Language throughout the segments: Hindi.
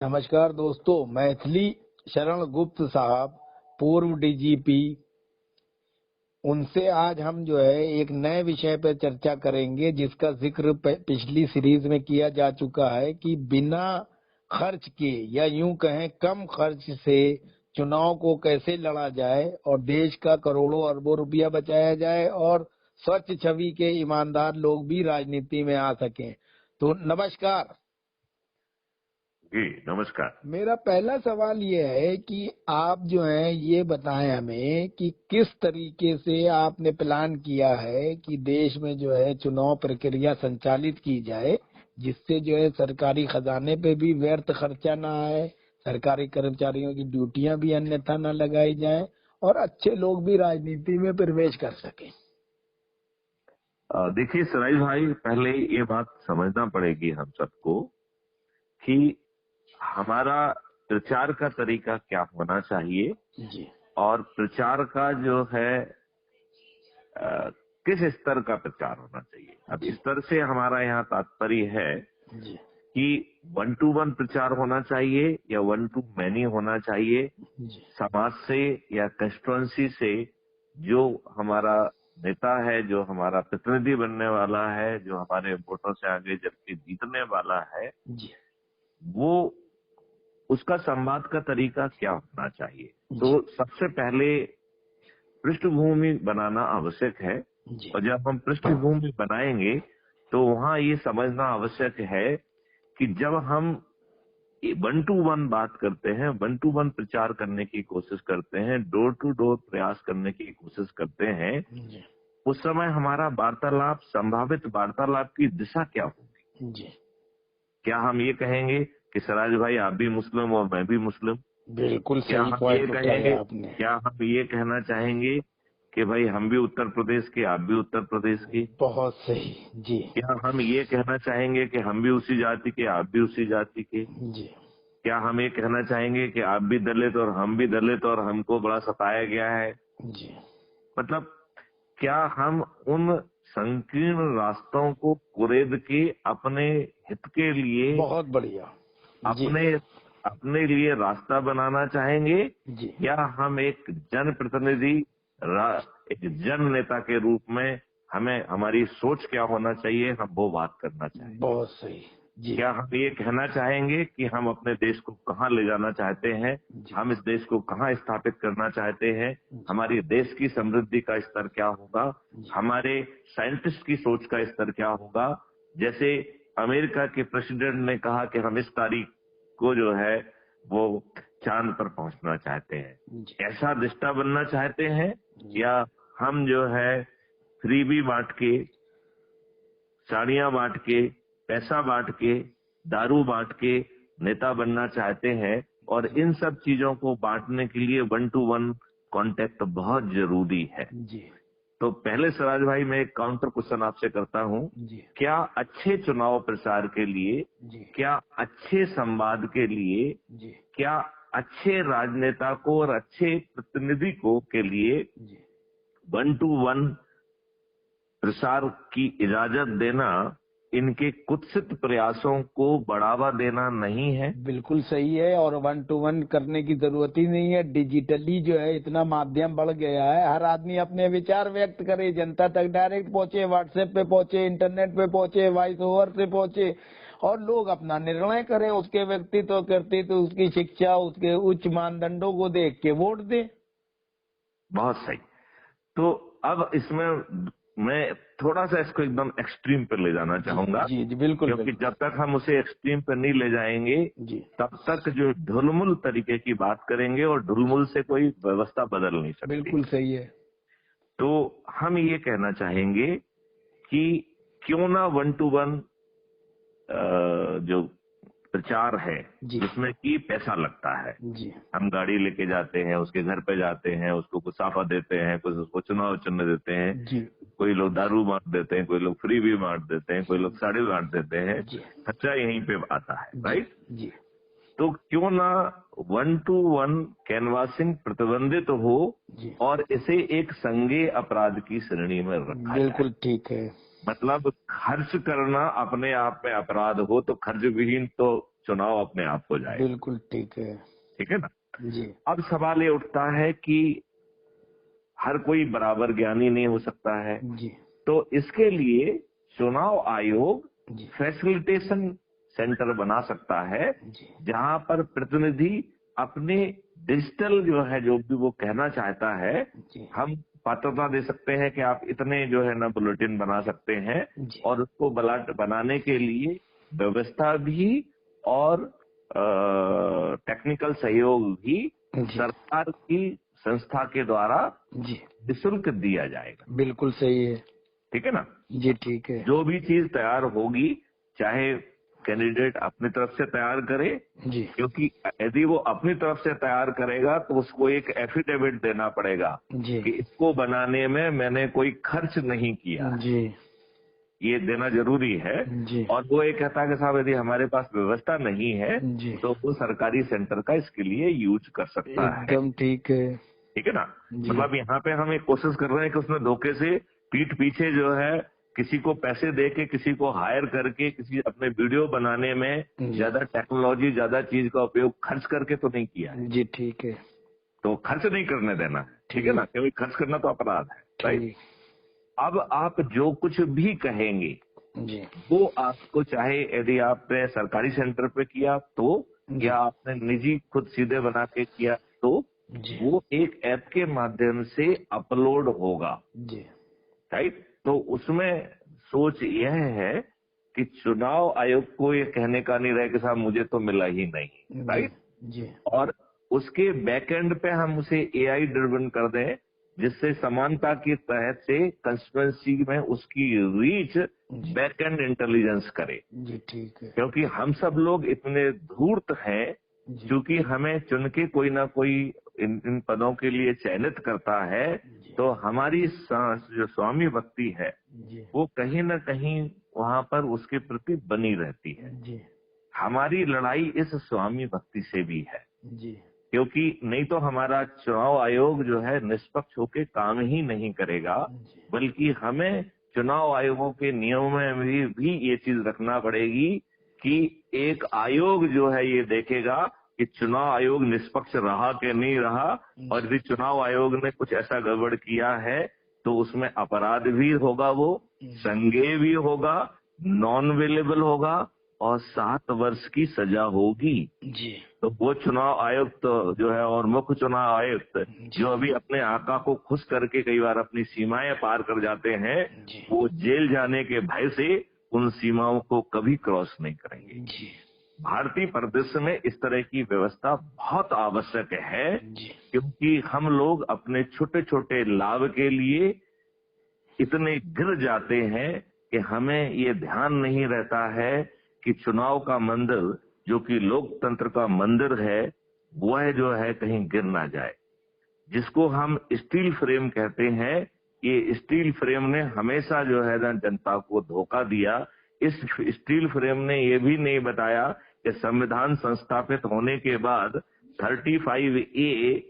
नमस्कार दोस्तों, मैथिली शरण गुप्त साहब, पूर्व डीजीपी, उनसे आज हम एक नए विषय पर चर्चा करेंगे जिसका जिक्र पिछली सीरीज में किया जा चुका है कि बिना खर्च के या यूं कहें कम खर्च से चुनाव को कैसे लड़ा जाए और देश का करोड़ों अरबों रुपया बचाया जाए और स्वच्छ छवि के ईमानदार लोग भी राजनीति में आ सकें। तो नमस्कार। जी नमस्कार। मेरा पहला सवाल ये है कि आप ये बताएं हमें कि किस तरीके से आपने प्लान किया है कि देश में चुनाव प्रक्रिया संचालित की जाए, जिससे सरकारी खजाने पे भी व्यर्थ खर्चा ना आए, सरकारी कर्मचारियों की ड्यूटियां भी अन्यथा न लगाई जाएं और अच्छे लोग भी राजनीति में प्रवेश कर सकें। देखिए सराइज भाई, पहले ये बात समझना पड़ेगी हम सबको कि हमारा प्रचार का तरीका क्या होना चाहिए जी। और प्रचार का जो है किस स्तर का प्रचार होना चाहिए। अब स्तर से हमारा यहाँ तात्पर्य है जी। कि 1 to 1 प्रचार होना चाहिए या 1 to many होना चाहिए। जी। समाज से या कंस्टिट्यूएंसी से जो हमारा नेता है, जो हमारा प्रतिनिधि बनने वाला है, जो हमारे वोटों से आगे जबकि जीतने वाला है, जी। वो उसका संवाद का तरीका क्या होना चाहिए। तो सबसे पहले पृष्ठभूमि बनाना आवश्यक है जी। और जब हम पृष्ठभूमि बनाएंगे तो वहां ये समझना आवश्यक है कि जब हम 1 to 1 बात करते हैं, 1 to 1 प्रचार करने की कोशिश करते हैं, डोर टू डोर प्रयास करने की कोशिश करते हैं, जी। उस समय हमारा वार्तालाप, संभावित वार्तालाप की दिशा क्या होगी। जी। क्या हम ये कहेंगे कि सराज भाई आप भी मुस्लिम और मैं भी मुस्लिम? बिल्कुल क्या सही हम ये पॉइंट कहेंगे, उठाया आपने। क्या हम ये कहना चाहेंगे कि भाई हम भी उत्तर प्रदेश के, आप भी उत्तर प्रदेश की? बहुत सही। जी। क्या हम ये कहना चाहेंगे कि हम भी उसी जाति के, आप भी उसी जाति के? जी। क्या हम ये कहना चाहेंगे कि आप भी दलित और हम भी दलित और हमको बड़ा सताया गया है? जी। मतलब क्या हम उन संकीर्ण रास्तों को कुरेद के अपने हित के लिए, बहुत बढ़िया। जी। अपने अपने लिए रास्ता बनाना चाहेंगे, जी। या हम एक जनप्रतिनिधि, एक जन नेता के रूप में हमें हमारी सोच क्या होना चाहिए, हम वो बात करना चाहेंगे। बहुत सही। जी। क्या हम ये कहना चाहेंगे कि हम अपने देश को कहाँ ले जाना चाहते हैं, जी। हम इस देश को कहाँ स्थापित करना चाहते हैं, हमारी देश की समृद्धि का स्तर क्या होगा, हमारे साइंटिस्ट की सोच का स्तर क्या होगा। जैसे अमेरिका के प्रेसिडेंट ने कहा कि हम इस तारीख को जो है वो चांद पर पहुंचना चाहते हैं, ऐसा दिशा बनना चाहते हैं, या हम जो है फ्रीबी बांट के, साड़ियां बांट के, पैसा बांट के, दारू बांट के नेता बनना चाहते हैं। और इन सब चीजों को बांटने के लिए 1 to 1 कांटेक्ट बहुत जरूरी है। जी। तो पहले सराज भाई मैं एक काउंटर क्वेश्चन आपसे करता हूं, क्या अच्छे चुनाव प्रचार के लिए, क्या अच्छे संवाद के लिए, क्या अच्छे राजनेता को और अच्छे प्रतिनिधि को के लिए 1 to 1 प्रसार की इजाजत देना इनके कुत्सित प्रयासों को बढ़ावा देना नहीं है? बिल्कुल सही है। और 1 to 1 करने की जरूरत ही नहीं है। डिजिटली इतना माध्यम बढ़ गया है, हर आदमी अपने विचार व्यक्त करे, जनता तक डायरेक्ट पहुंचे, व्हाट्सएप पे पहुंचे, इंटरनेट पे पहुंचे, वॉइस ओवर से पहुंचे और लोग अपना निर्णय करें। उसके व्यक्तित्व, कर्तृत्व, उसकी शिक्षा, उसके उच्च मानदंडों को देख के वोट दे। बहुत सही। तो अब इसमें मैं थोड़ा सा इसको एकदम एक्सट्रीम पर ले जाना चाहूंगा। जी जी बिल्कुल। क्योंकि जब तक हम उसे एक्सट्रीम पर नहीं ले जाएंगे तब तक जो ढुलमुल तरीके की बात करेंगे और ढुलमुल से कोई व्यवस्था बदल नहीं सकती। बिल्कुल सही है। तो हम ये कहना चाहेंगे कि क्यों ना 1 to 1 जो प्रचार है जिसमें कि पैसा लगता है, हम गाड़ी लेके जाते हैं, उसके घर पे जाते हैं, उसको कुछ साफा देते हैं, कुछ उसको चुनाव चिन्ह देते हैं, कोई लोग दारू बांट देते हैं, कोई लोग फ्री भी बांट देते हैं, कोई लोग साड़ी बांट देते हैं, खर्चा यहीं पे आता है, राइट? तो क्यों ना 1 to 1 कैनवासिंग प्रतिबंधित हो और इसे एक संज्ञेय अपराध की श्रेणी में रखा जाए। बिल्कुल ठीक है। मतलब खर्च करना अपने आप में अपराध हो तो खर्च विहीन तो चुनाव अपने आप हो जाए। बिल्कुल ठीक है। ठीक है ना। जी अब सवाल ये उठता है कि हर कोई बराबर ज्ञानी नहीं हो सकता है, जी तो इसके लिए चुनाव आयोग जी फैसिलिटेशन सेंटर बना सकता है, जी जहां पर प्रतिनिधि अपने डिजिटल जो है जो भी वो कहना चाहता है, जी हम पात्रता दे सकते हैं कि आप इतने जो है ना बुलेटिन बना सकते हैं, जी और उसको बनाने के लिए व्यवस्था भी और टेक्निकल सहयोग भी जी सरकार की संस्था के द्वारा जी निःशुल्क दिया जाएगा। बिल्कुल सही है। ठीक है ना। जी ठीक है। जो भी चीज तैयार होगी, चाहे कैंडिडेट अपनी तरफ से तैयार करे, जी क्योंकि यदि वो अपनी तरफ से तैयार करेगा तो उसको एक एफिडेविट देना पड़ेगा जी कि इसको बनाने में मैंने कोई खर्च नहीं किया है, जी ये देना जरूरी है। जी और वो ये कहता है कि साहब यदि हमारे पास व्यवस्था नहीं है जी तो वो सरकारी सेंटर का इसके लिए यूज कर सकता है। एकदम ठीक है। ठीक है ना। जी मतलब यहाँ पे हम एक कोशिश कर रहे हैं कि उसमें धोखे से पीठ पीछे जो है किसी को पैसे दे के, किसी को हायर करके, किसी अपने वीडियो बनाने में जी ज्यादा टेक्नोलॉजी, ज्यादा चीज का उपयोग खर्च करके तो नहीं किया है। जी ठीक है। तो खर्च नहीं करने देना है। ठीक है ना, क्योंकि खर्च करना तो अपराध है। राइट। ठीक। अब आप जो कुछ भी कहेंगे जी वो आपको, चाहे यदि आपने सरकारी सेंटर पे किया तो, जी या आपने निजी खुद सीधे बना के किया तो, जी वो एक ऐप के माध्यम से अपलोड होगा। जी राइट। तो उसमें सोच यह है कि चुनाव आयोग को ये कहने का नहीं रहे कि साहब मुझे तो मिला ही नहीं। जी राइट। जी और उसके बैक एंड पे हम उसे एआई ड्रिवन कर दें, जिससे समानता के तहत से कंस्टिट्यूएंसी में उसकी रीच जी बैक एंड इंटेलिजेंस करे। जी ठीक है। क्योंकि हम सब लोग इतने धूर्त हैं, जी क्योंकि हमें चुन के कोई ना कोई इन पदों के लिए चयनित करता है, जी तो हमारी जो स्वामी भक्ति है जी वो कहीं ना कहीं वहां पर उसके प्रति बनी रहती है। जी हमारी लड़ाई इस स्वामी भक्ति से भी है, जी क्योंकि नहीं तो हमारा चुनाव आयोग जो है निष्पक्ष होकर काम ही नहीं करेगा, जी बल्कि हमें चुनाव आयोगों के नियमों में भी ये चीज रखना पड़ेगी कि एक आयोग जो है ये देखेगा कि चुनाव आयोग निष्पक्ष रहा कि नहीं रहा, और यदि चुनाव आयोग ने कुछ ऐसा गड़बड़ किया है तो उसमें अपराध भी होगा, वो संज्ञेय भी होगा, नॉन अवेलेबल होगा, और 7 वर्ष की सजा होगी। जी तो वो चुनाव आयुक्त जो है और मुख्य चुनाव आयुक्त जी जो अभी अपने आका को खुश करके कई बार अपनी सीमाएं पार कर जाते हैं, जी वो जेल जाने के भय से उन सीमाओं को कभी क्रॉस नहीं करेंगे। जी भारतीय परिदृश्य में इस तरह की व्यवस्था बहुत आवश्यक है, जी क्योंकि हम लोग अपने छोटे छोटे लाभ के लिए इतने गिर जाते हैं कि हमें ये ध्यान नहीं रहता है कि चुनाव का मंदिर, जो कि लोकतंत्र का मंदिर है, वह जो है कहीं गिर ना जाए। जिसको हम स्टील फ्रेम कहते हैं, ये स्टील फ्रेम ने हमेशा जो है ना जनता को धोखा दिया। इस स्टील फ्रेम ने ये भी नहीं बताया कि संविधान संस्थापित होने के बाद 35A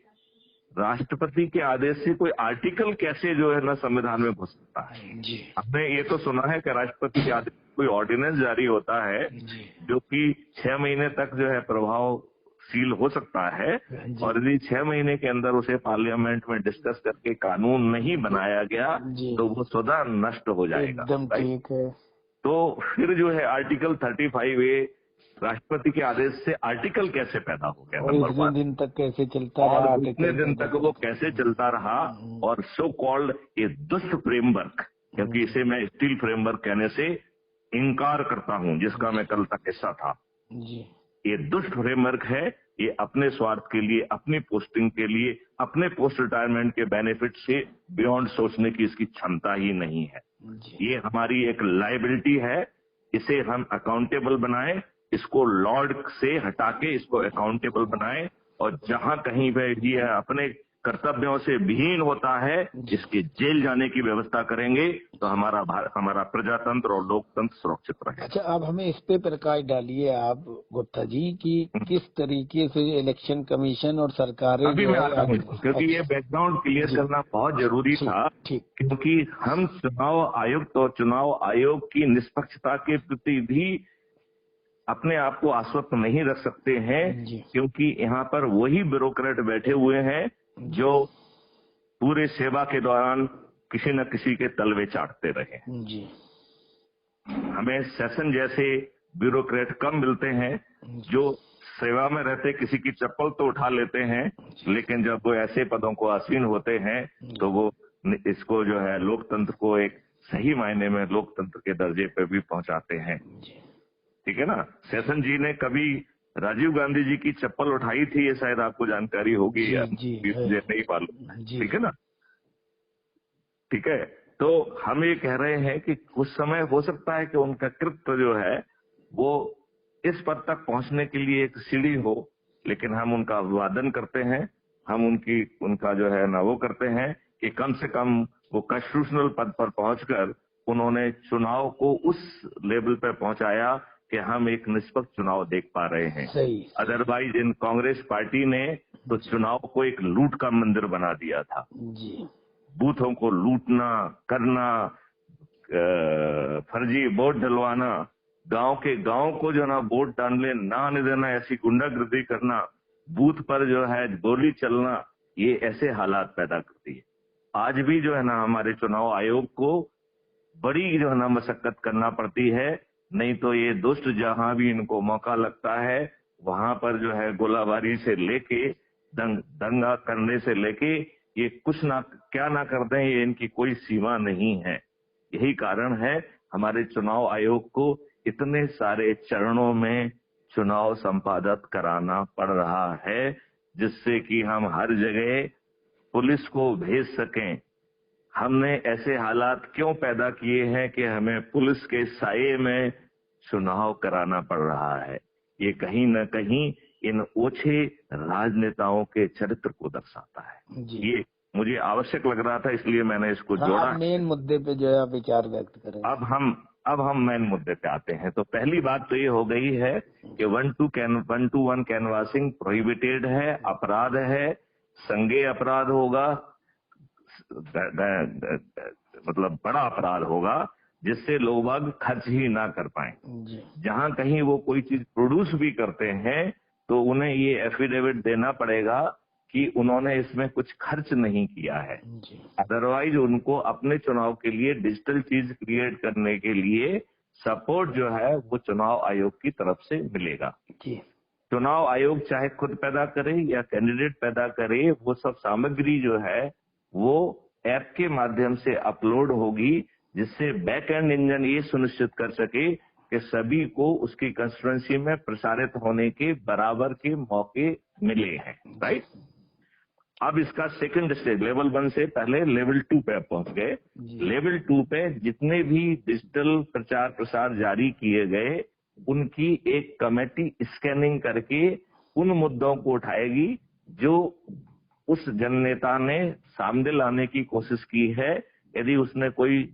राष्ट्रपति के आदेश से कोई आर्टिकल कैसे जो है ना संविधान में घुस सकता है। जी हमने ये तो सुना है कि राष्ट्रपति के आदेश से कोई ऑर्डिनेंस जारी होता है जी जो कि 6 महीने तक जो है प्रभावशील हो सकता है, जी और यदि 6 महीने के अंदर उसे पार्लियामेंट में डिस्कस करके कानून नहीं बनाया गया जी तो वो स्वतः नष्ट हो जाएगा। एकदम राइट। ठीक है। तो फिर जो है आर्टिकल 35A राष्ट्रपति के आदेश से आर्टिकल कैसे पैदा हो गया, और नंबर इतने 1। दिन तक कैसे चलता और रहा उतने दिन तक वो कैसे चलता रहा, और सो कॉल्ड ये दुष्ट फ्रेमवर्क, क्योंकि इसे मैं स्टील फ्रेमवर्क कहने से इनकार करता हूं, जिसका मैं कल तक हिस्सा था। जी ये दुष्ट फ्रेमवर्क है, ये अपने स्वार्थ के लिए, अपनी पोस्टिंग के लिए, अपने पोस्ट रिटायरमेंट के बेनिफिट से बियॉन्ड सोचने की इसकी क्षमता ही नहीं है। जी ये हमारी एक लायबिलिटी है, इसे हम अकाउंटेबल बनाएं, इसको लॉर्ड से हटा के इसको अकाउंटेबल बनाएं, और जहां कहीं पे ये अपने कर्तव्यों से विहीन होता है, इसके जेल जाने की व्यवस्था करेंगे तो हमारा प्रजातंत्र और लोकतंत्र सुरक्षित रहेगा। अच्छा, अब हमें इस पे प्रकाश डालिए आप गुप्ता जी कि किस तरीके से इलेक्शन कमीशन और सरकारें अभी जो मैं है आता हूँ, क्योंकि ये बैकग्राउंड क्लियर करना बहुत जरूरी था, क्योंकि हम चुनाव आयुक्त और चुनाव आयोग की निष्पक्षता के प्रति भी अपने आप को आश्वस्त नहीं रख सकते हैं, क्योंकि यहाँ पर वही ब्यूरोक्रेट बैठे हुए हैं जो पूरे सेवा के दौरान किसी न किसी के तलवे चाटते रहे। जी। हमें सेशन जैसे ब्यूरोक्रेट कम मिलते हैं जो सेवा में रहते किसी की चप्पल तो उठा लेते हैं, लेकिन जब वो ऐसे पदों को आसीन होते हैं तो वो इसको जो है लोकतंत्र को एक सही मायने में लोकतंत्र के दर्जे पर भी पहुंचाते हैं। ठीक है ना। सेशन जी ने कभी राजीव गांधी जी की चप्पल उठाई थी, ये शायद आपको जानकारी होगी या मुझे नहीं मालूम। ठीक है ना। ठीक है, तो हम ये कह रहे हैं कि उस समय हो सकता है कि उनका कृत्य जो है वो इस पद तक पहुंचने के लिए एक सीढ़ी हो, लेकिन हम उनका अभिवादन करते हैं, हम उनका जो है ना वो करते हैं कि कम से कम वो कॉन्स्टिट्यूशनल पद पर पहुंचकर उन्होंने चुनाव को उस लेवल पर पहुंचाया कि हम एक निष्पक्ष चुनाव देख पा रहे हैं। अदरवाइज इन कांग्रेस पार्टी ने तो चुनाव को एक लूट का मंदिर बना दिया था। बूथों को लूटना करना, फर्जी वोट डलवाना, गांव के गांव को जो ना वोट डालने ना आने देना, ऐसी गुंडागर्दी करना, बूथ पर जो है गोली चलना, ये ऐसे हालात पैदा करती है। आज भी जो है ना हमारे चुनाव आयोग को बड़ी जो है ना मशक्कत करना पड़ती है, नहीं तो ये दुष्ट जहां भी इनको मौका लगता है वहां पर जो है गोलाबारी से लेके दंगा करने से लेके ये कुछ ना क्या ना कर दें, ये इनकी कोई सीमा नहीं है। यही कारण है हमारे चुनाव आयोग को इतने सारे चरणों में चुनाव संपादित कराना पड़ रहा है, जिससे कि हम हर जगह पुलिस को भेज सकें। हमने ऐसे हालात क्यों पैदा किए हैं कि हमें पुलिस के साये में चुनाव कराना पड़ रहा है? ये कहीं न कहीं इन ओछे राजनेताओं के चरित्र को दर्शाता है। ये मुझे आवश्यक लग रहा था, इसलिए मैंने इसको जोड़ा। मेन मुद्दे पे जो है विचार व्यक्त करें। अब हम मेन मुद्दे पे आते हैं। तो पहली बात तो ये हो गई है कि 1-to-1 कैनवासिंग प्रोहिबिटेड है, अपराध है, संज्ञेय अपराध होगा, मतलब बड़ा अपराध होगा, जिससे लोग बाग खर्च ही ना कर पाए। जहां कहीं वो कोई चीज प्रोड्यूस भी करते हैं तो उन्हें ये एफिडेविट देना पड़ेगा कि उन्होंने इसमें कुछ खर्च नहीं किया है। अदरवाइज उनको अपने चुनाव के लिए डिजिटल चीज क्रिएट करने के लिए सपोर्ट जो है वो चुनाव आयोग की तरफ से मिलेगा। चुनाव आयोग चाहे खुद पैदा करे या कैंडिडेट पैदा करे, वो सब सामग्री जो है वो ऐप के माध्यम से अपलोड होगी, जिससे बैक एंड इंजन ये सुनिश्चित कर सके कि सभी को उसकी कंस्टिट्यूएंसी में प्रसारित होने के बराबर के मौके मिले हैं। राइट। अब इसका सेकंड स्टेज लेवल 1 से पहले लेवल 2 पे पहुंच गए। लेवल 2 पे जितने भी डिजिटल प्रचार प्रसार जारी किए गए उनकी एक कमेटी स्कैनिंग करके उन मुद्दों को उठाएगी जो उस जननेता ने सामने लाने की कोशिश की है। यदि उसने कोई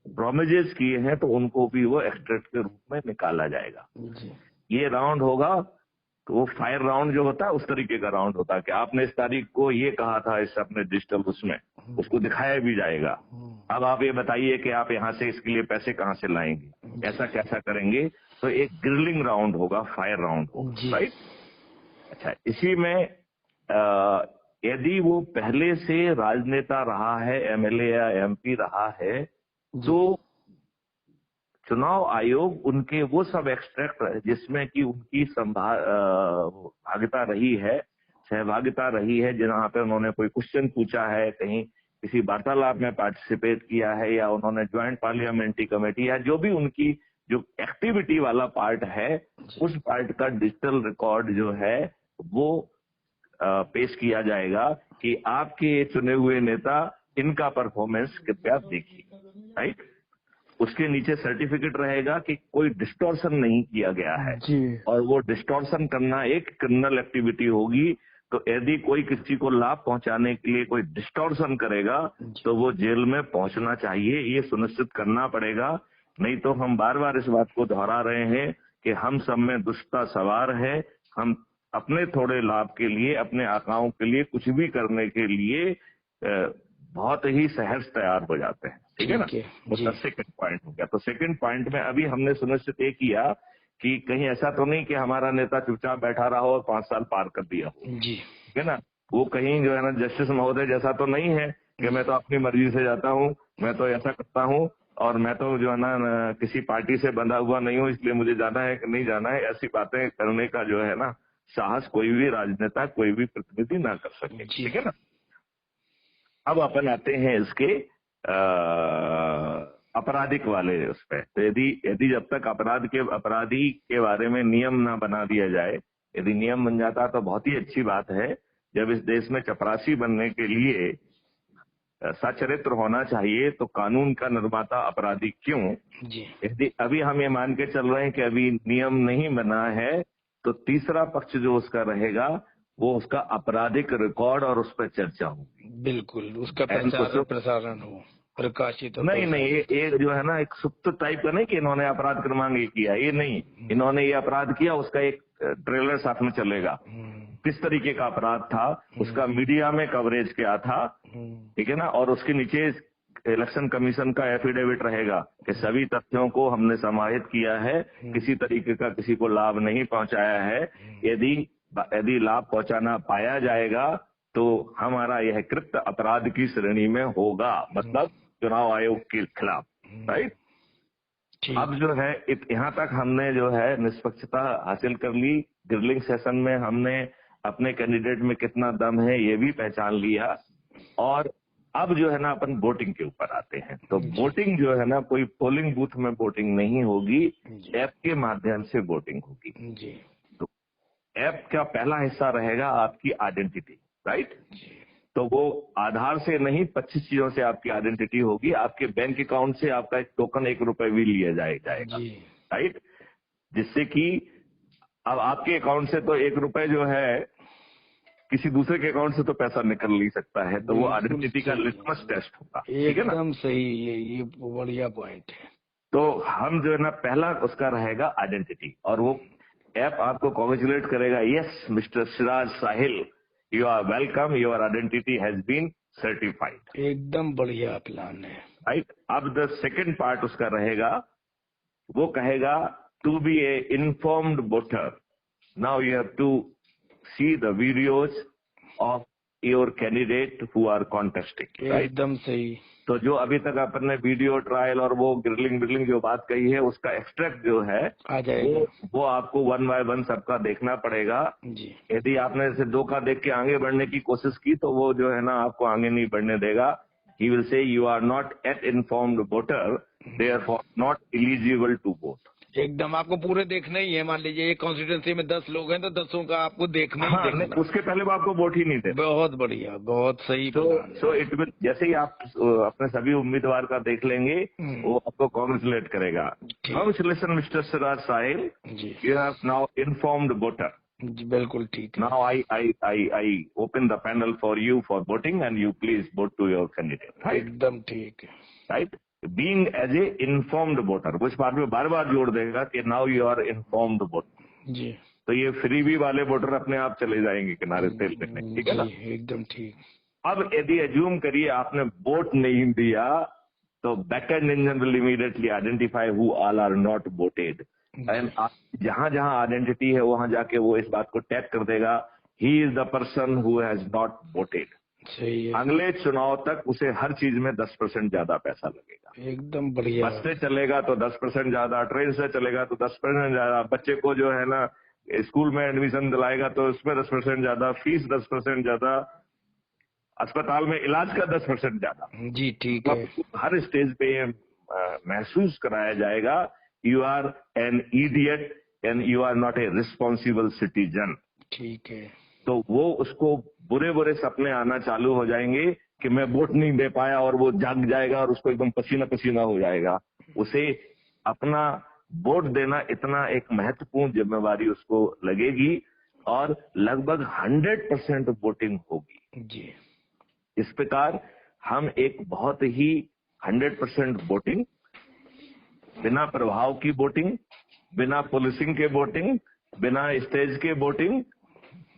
प्रोमिजेस किए हैं तो उनको भी वो एक्सट्रैक्ट के रूप में निकाला जाएगा। ये राउंड होगा तो वो फायर राउंड जो होता है उस तरीके का राउंड होता है कि आपने इस तारीख को ये कहा था इस अपने डिजिटल उसमें, उसको दिखाया भी जाएगा। अब आप ये बताइए कि आप यहाँ से इसके लिए पैसे कहाँ से लाएंगे, ऐसा कैसा करेंगे। तो एक ग्रिलिंग राउंड होगा, फायर राउंड होगा। राइट। अच्छा, इसी में यदि वो पहले से राजनेता रहा है, एमएलए या एमपी रहा है, तो चुनाव आयोग उनके वो सब एक्सट्रैक्ट जिसमें कि उनकी भागिता रही है, सहभागिता रही है, जहां पे उन्होंने कोई क्वेश्चन पूछा है, कहीं किसी वार्तालाप में पार्टिसिपेट किया है, या उन्होंने ज्वाइंट पार्लियामेंट्री कमेटी या जो भी उनकी जो एक्टिविटी वाला पार्ट है उस पार्ट का डिजिटल रिकॉर्ड जो है वो पेश किया जाएगा कि आपके चुने हुए नेता इनका परफॉर्मेंस कृपया देखिए। राइट। उसके नीचे सर्टिफिकेट रहेगा कि कोई डिस्टॉर्शन नहीं किया गया है, और वो डिस्टॉर्शन करना एक क्रिमिनल एक्टिविटी होगी। तो यदि कोई किसी को लाभ पहुंचाने के लिए कोई डिस्टॉर्शन करेगा तो वो जेल में पहुंचना चाहिए, ये सुनिश्चित करना पड़ेगा। नहीं तो हम बार बार इस बात को दोहरा रहे हैं कि हम सब में दुष्टता सवार है। हम अपने थोड़े लाभ के लिए, अपने आकाओं के लिए कुछ भी करने के लिए बहुत ही सहज तैयार हो जाते हैं। ठीक है ना? वो सेकंड पॉइंट हो गया। तो सेकंड पॉइंट में अभी हमने सुनिश्चित ये किया कि कहीं ऐसा तो नहीं कि हमारा नेता चुपचाप बैठा रहा हो और 5 साल पार कर दिया हो। जी, ठीक है ना? वो कहीं जो है ना जस्टिस महोदय जैसा तो नहीं है कि मैं तो अपनी मर्जी से जाता हूँ, मैं तो ऐसा करता हूँ और मैं तो जो है ना किसी पार्टी से बंधा हुआ नहीं हूँ, इसलिए मुझे जाना है कि नहीं जाना है। ऐसी बातें करने का जो है ना साहस कोई भी राजनेता, कोई भी प्रतिनिधि ना कर सके। ठीक है ना? अब अपन आते हैं इसके आपराधिक वाले उस पर। तो यदि जब तक अपराधी के बारे में नियम ना बना दिया जाए, यदि नियम बन जाता तो बहुत ही अच्छी बात है। जब इस देश में चपरासी बनने के लिए सचरित्र होना चाहिए तो कानून का निर्माता अपराधी क्यों? यदि अभी हम ये मान के चल रहे हैं कि अभी नियम नहीं बना है तो तीसरा पक्ष जो उसका रहेगा वो उसका आपराधिक रिकॉर्ड और उस पर चर्चा होगी। बिल्कुल, उसका प्रसारण हो, प्रकाशित। नहीं, ये जो है ना एक सुप्त टाइप का नहीं कि इन्होंने अपराध क्रमांक ये किया, ये नहीं। इन्होंने ये अपराध किया, उसका एक ट्रेलर साथ में चलेगा। किस तरीके का अपराध था, उसका मीडिया में कवरेज क्या था, ठीक है ना? और उसके नीचे इलेक्शन कमीशन का एफिडेविट रहेगा कि सभी तथ्यों को हमने समाहित किया है, किसी तरीके का किसी को लाभ नहीं पहुंचाया है। यदि लाभ पहुंचाना पाया जाएगा तो हमारा यह कृत्य अपराध की श्रेणी में होगा, मतलब चुनाव आयोग के खिलाफ। राइट? अब जो है यहाँ तक हमने जो है निष्पक्षता हासिल कर ली। ग्रिलिंग सेशन में हमने अपने कैंडिडेट में कितना दम है ये भी पहचान लिया। और अब जो है ना अपन वोटिंग के ऊपर आते हैं। तो वोटिंग जो है ना कोई पोलिंग बूथ में वोटिंग नहीं होगी, ऐप के माध्यम से वोटिंग होगी। तो ऐप का पहला हिस्सा रहेगा आपकी आइडेंटिटी। राइट? तो वो आधार से नहीं 25 चीजों से आपकी आइडेंटिटी होगी। आपके बैंक अकाउंट से आपका एक टोकन 1 रुपए भी लिया जाएगा। राइट? जिससे कि अब आपके अकाउंट से तो 1 रुपए जो है किसी दूसरे के अकाउंट से तो पैसा निकल नहीं सकता है। तो वो आइडेंटिटी का लिटमस टेस्ट होगा। ठीक है ना? एकदम सही, ये बढ़िया पॉइंट है। तो हम जो है ना पहला उसका रहेगा आइडेंटिटी, और वो ऐप आपको कॉन्ग्रेचुलेट करेगा, yes mister Siraj Sahil, you are welcome, your identity has been certified. एकदम बढ़िया प्लान है। राइट? अब द सेकेंड पार्ट उसका रहेगा, वो कहेगा to be a informed voter, now you have to see the videos of your candidate who are contesting. Right? एकदम सही। तो जो अभी तक अपन ने वीडियो ट्रायल और वो ग्रिलिंग जो बात कही है उसका एक्सट्रैक्ट जो है आ जाएगा। वो आपको 1 by 1 सबका देखना पड़ेगा। यदि आपने इसे 2 का देख के आगे बढ़ने की कोशिश की तो वो जो है ना आपको आगे नहीं बढ़ने देगा। He will say you are not yet informed voter, therefore not eligible to vote. एकदम आपको पूरे देखना ही है। मान लीजिए एक कॉन्स्टिट्यूंसी में 10 लोग हैं तो 10 का आपको देखना ही देखना। उसके पहले वो आपको वोट ही नहीं देते। बहुत बढ़िया, बहुत सही। सो इट विल, जैसे ही आप अपने सभी उम्मीदवार का देख लेंगे वो आपको कॉन्ग्रेचुलेट करेगा। Congratulation mister Siraj Sahil, you have now informed voter. बिल्कुल ठीक है। Now I open the panel for you for voting and you please vote to your candidate. एकदम ठीक है। Right? Being as a informed voter, वो इस बात में बार बार जोड़ देगा कि now you are informed voter. जी। तो ये फ्रीबी वाले वोटर अपने आप चले जाएंगे किनारे तेल लेने। ठीक है ना? एकदम ठीक। अब यदि एज्यूम करिए आपने वोट नहीं दिया तो backend engine will immediately identify who all are not voted, and जहां जहां आइडेंटिटी है वहां जाके वो इस बात को टैग कर देगा, he is the person who has not voted. अगले चुनाव तक उसे हर चीज में 10% ज्यादा पैसा लगेगा। एकदम बढ़िया। बस से चलेगा तो 10% ज्यादा, ट्रेन से चलेगा तो 10% ज्यादा, बच्चे को जो है ना स्कूल में एडमिशन दिलाएगा तो उसमें 10% ज्यादा, फीस 10% ज्यादा, अस्पताल में इलाज का 10% ज्यादा। जी ठीक है। हर स्टेज पे ये महसूस कराया जाएगा you are an idiot and you are not a responsible citizen. ठीक है। तो वो उसको बुरे बुरे सपने आना चालू हो जाएंगे कि मैं वोट नहीं दे पाया, और वो जाग जाएगा और उसको एकदम पसीना पसीना हो जाएगा। उसे अपना वोट देना इतना एक महत्वपूर्ण जिम्मेवारी उसको लगेगी, और लगभग 100% वोटिंग होगी। जी। इस प्रकार हम एक बहुत ही 100% वोटिंग, बिना प्रभाव की वोटिंग, बिना पुलिसिंग के वोटिंग, बिना स्टेज के वोटिंग,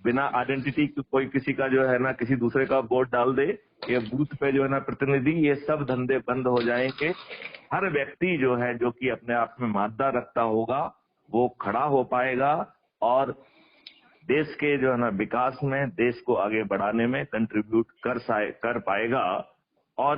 बिना आइडेंटिटी की कोई किसी का जो है ना किसी दूसरे का वोट डाल दे, ये बूथ पे जो है ना प्रतिनिधि, ये सब धंधे बंद हो जाएंगे। हर व्यक्ति जो है जो कि अपने आप में मादा रखता होगा वो खड़ा हो पाएगा और देश के जो है ना विकास में, देश को आगे बढ़ाने में कंट्रीब्यूट कर पाएगा। और